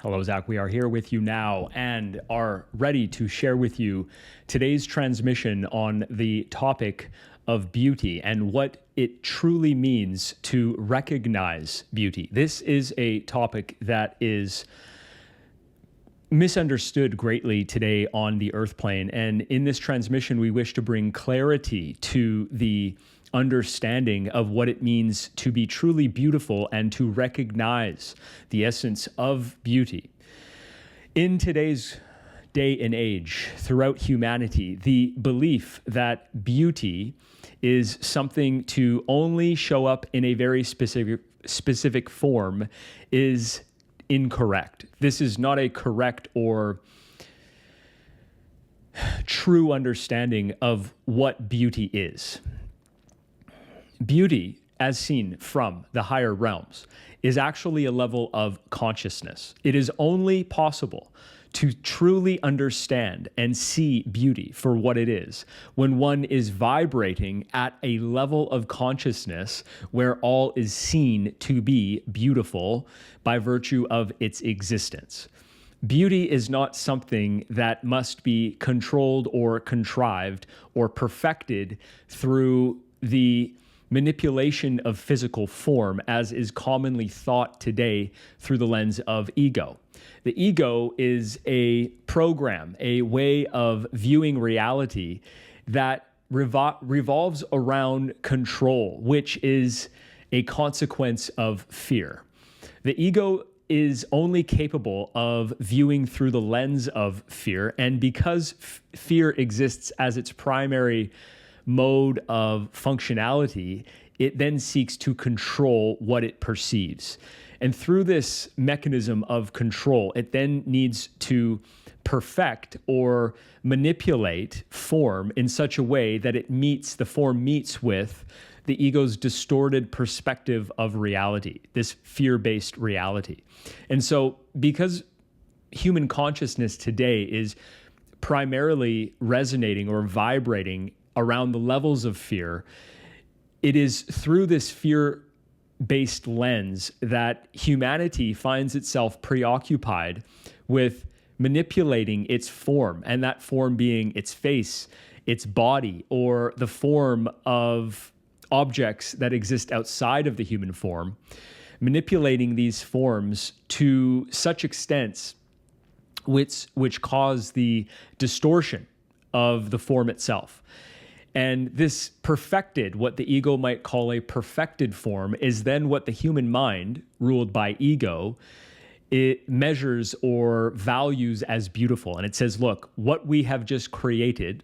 Hello, Zach. We are here with you now and are ready to share with you today's transmission on the topic of beauty and what it truly means to recognize beauty. This is a topic that is misunderstood greatly today on the earth plane. And in this transmission, we wish to bring clarity to the understanding of what it means to be truly beautiful and to recognize the essence of beauty. In today's day and age, throughout humanity, the belief that beauty is something to only show up in a very specific form is incorrect. This is not a correct or true understanding of what beauty is. Beauty, as seen from the higher realms, is actually a level of consciousness. It is only possible to truly understand and see beauty for what it is when one is vibrating at a level of consciousness where all is seen to be beautiful by virtue of its existence. Beauty is not something that must be controlled or contrived or perfected through the manipulation of physical form, as is commonly thought today through the lens of ego. The ego is a program, a way of viewing reality that revolves around control, which is a consequence of fear. The ego is only capable of viewing through the lens of fear, and because fear exists as its primary mode of functionality, it then seeks to control what it perceives. And through this mechanism of control, it then needs to perfect or manipulate form in such a way that the form meets with the ego's distorted perspective of reality, this fear-based reality. And so because human consciousness today is primarily resonating or vibrating around the levels of fear, it is through this fear-based lens that humanity finds itself preoccupied with manipulating its form, and that form being its face, its body, or the form of objects that exist outside of the human form, manipulating these forms to such extents which cause the distortion of the form itself. And this perfected, what the ego might call a perfected form, is then what the human mind, ruled by ego, it measures or values as beautiful. And it says, look, what we have just created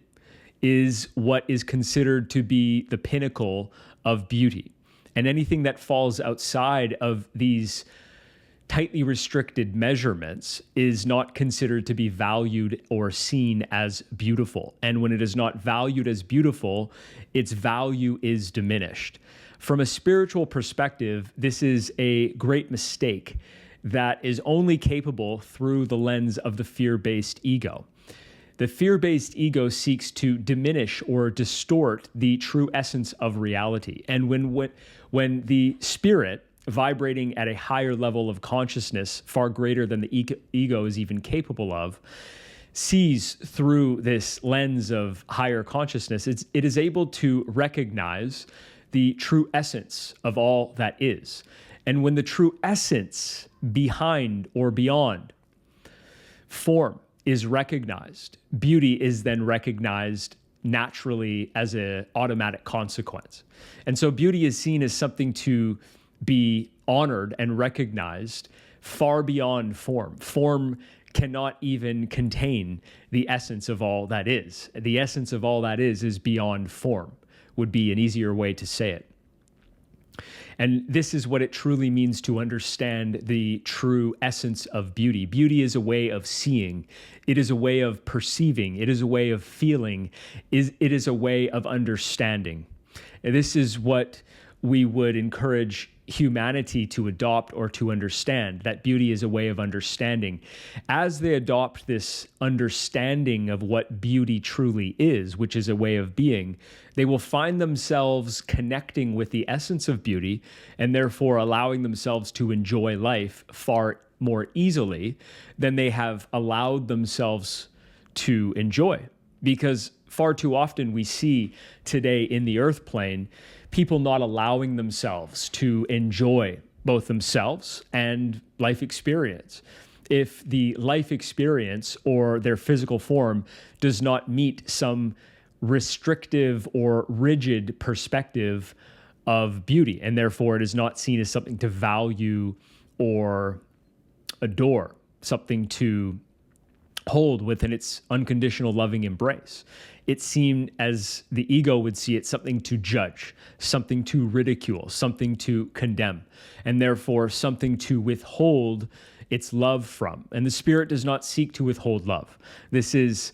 is what is considered to be the pinnacle of beauty. And anything that falls outside of these tightly restricted measurements is not considered to be valued or seen as beautiful. And when it is not valued as beautiful, its value is diminished. From a spiritual perspective, this is a great mistake that is only capable through the lens of the fear-based ego. The fear-based ego seeks to diminish or distort the true essence of reality. And when the spirit, vibrating at a higher level of consciousness, far greater than the ego is even capable of, sees through this lens of higher consciousness, it is able to recognize the true essence of all that is. And when the true essence behind or beyond form is recognized, beauty is then recognized naturally as an automatic consequence. And so beauty is seen as something to be honored and recognized far beyond form. Form cannot even contain the essence of all that is. The essence of all that is beyond form, would be an easier way to say it. And this is what it truly means to understand the true essence of beauty. Beauty is a way of seeing. It is a way of perceiving. It is a way of feeling. It is a way of understanding. And this is what we would encourage humanity to adopt or to understand, that beauty is a way of understanding. As they adopt this understanding of what beauty truly is, which is a way of being, they will find themselves connecting with the essence of beauty and therefore allowing themselves to enjoy life far more easily than they have allowed themselves to enjoy. Because far too often we see today in the earth plane people not allowing themselves to enjoy both themselves and life experience. If the life experience or their physical form does not meet some restrictive or rigid perspective of beauty, and therefore it is not seen as something to value or adore, something to hold within its unconditional loving embrace. It seemed, as the ego would see it, something to judge, something to ridicule, something to condemn, and therefore something to withhold its love from. And the spirit does not seek to withhold love. This is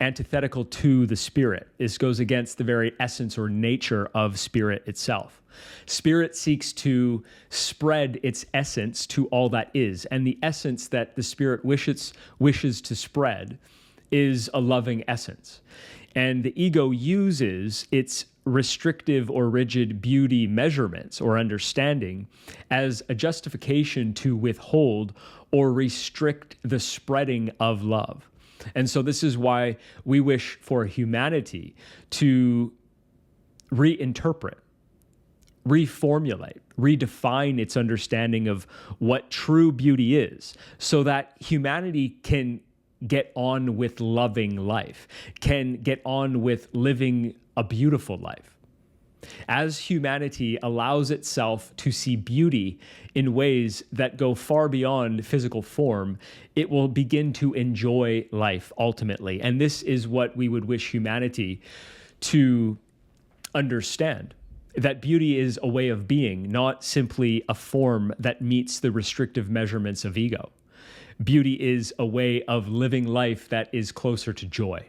antithetical to the spirit. This goes against the very essence or nature of spirit itself. Spirit seeks to spread its essence to all that is, and the essence that the spirit wishes to spread is a loving essence. And the ego uses its restrictive or rigid beauty measurements or understanding as a justification to withhold or restrict the spreading of love. And so this is why we wish for humanity to reinterpret, reformulate, redefine its understanding of what true beauty is, so that humanity can get on with loving life, can get on with living a beautiful life. As humanity allows itself to see beauty in ways that go far beyond physical form, it will begin to enjoy life ultimately. And this is what we would wish humanity to understand. That beauty is a way of being, not simply a form that meets the restrictive measurements of ego. Beauty is a way of living life that is closer to joy.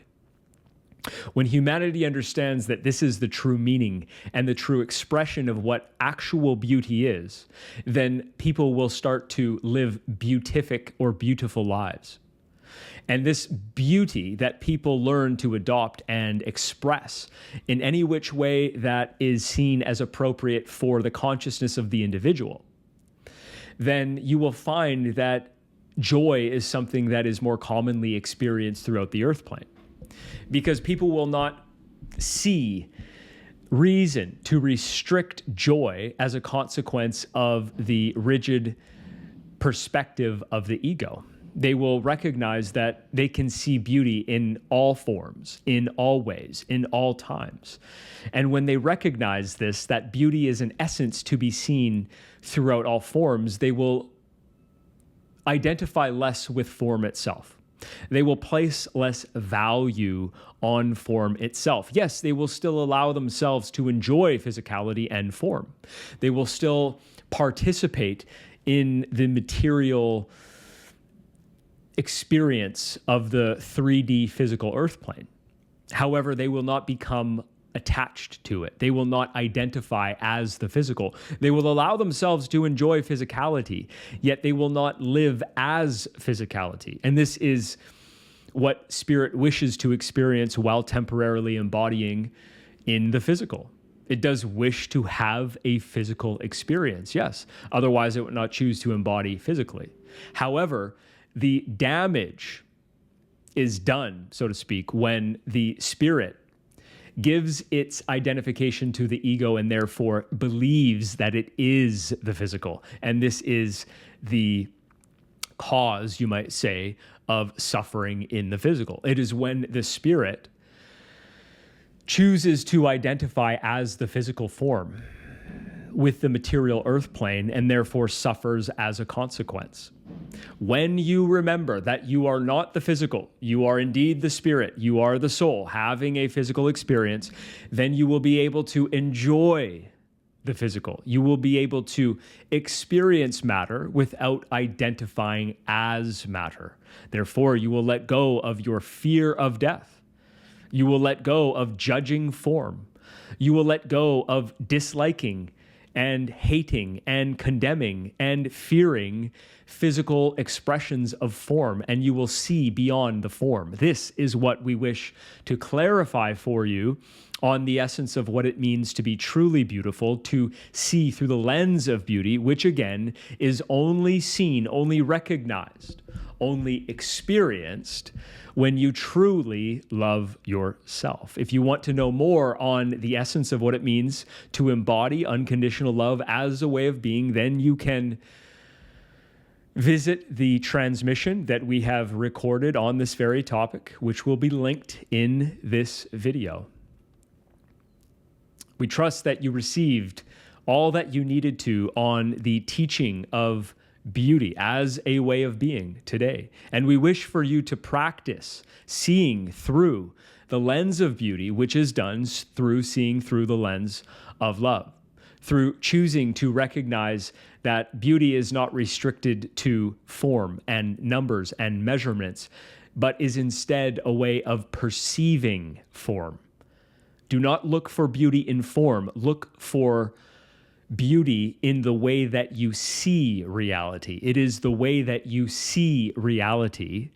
When humanity understands that this is the true meaning and the true expression of what actual beauty is, then people will start to live beatific or beautiful lives. And this beauty that people learn to adopt and express in any which way that is seen as appropriate for the consciousness of the individual, then you will find that joy is something that is more commonly experienced throughout the earth plane. Because people will not see reason to restrict joy as a consequence of the rigid perspective of the ego. They will recognize that they can see beauty in all forms, in all ways, in all times. And when they recognize this, that beauty is an essence to be seen throughout all forms, they will identify less with form itself. They will place less value on form itself. Yes, they will still allow themselves to enjoy physicality and form. They will still participate in the material experience of the 3D physical earth plane. However, they will not become attached to it. They will not identify as the physical. They will allow themselves to enjoy physicality, yet they will not live as physicality. And this is what spirit wishes to experience while temporarily embodying in the physical. It does wish to have a physical experience, yes. Otherwise, it would not choose to embody physically. However, the damage is done, so to speak, when the spirit gives its identification to the ego and therefore believes that it is the physical. And this is the cause, you might say, of suffering in the physical. It is when the spirit chooses to identify as the physical form with the material earth plane and therefore suffers as a consequence. When you remember that you are not the physical, you are indeed the spirit, you are the soul having a physical experience, then you will be able to enjoy the physical. You will be able to experience matter without identifying as matter. Therefore, you will let go of your fear of death. You will let go of judging form. You will let go of disliking and hating and condemning and fearing physical expressions of form, and you will see beyond the form. This is what we wish to clarify for you on the essence of what it means to be truly beautiful, to see through the lens of beauty, which again is only seen, only recognized, only experienced when you truly love yourself. If you want to know more on the essence of what it means to embody unconditional love as a way of being, then you can visit the transmission that we have recorded on this very topic, which will be linked in this video. We trust that you received all that you needed to on the teaching of beauty as a way of being today. And we wish for you to practice seeing through the lens of beauty, which is done through seeing through the lens of love, through choosing to recognize that beauty is not restricted to form and numbers and measurements, but is instead a way of perceiving form. Do not look for beauty in form. Look for beauty in the way that you see reality. It is the way that you see reality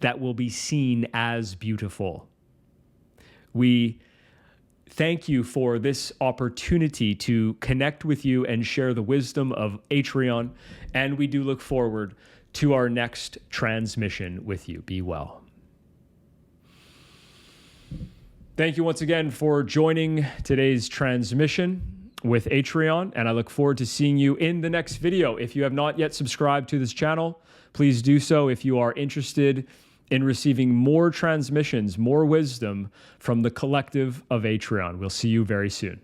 that will be seen as beautiful. We thank you for this opportunity to connect with you and share the wisdom of Atrioun, and we do look forward to our next transmission with you. Be well. Thank you once again for joining today's transmission with Atrioun, and I look forward to seeing you in the next video. If you have not yet subscribed to this channel, please do so if you are interested in receiving more transmissions, more wisdom from the collective of Atrioun. We'll see you very soon.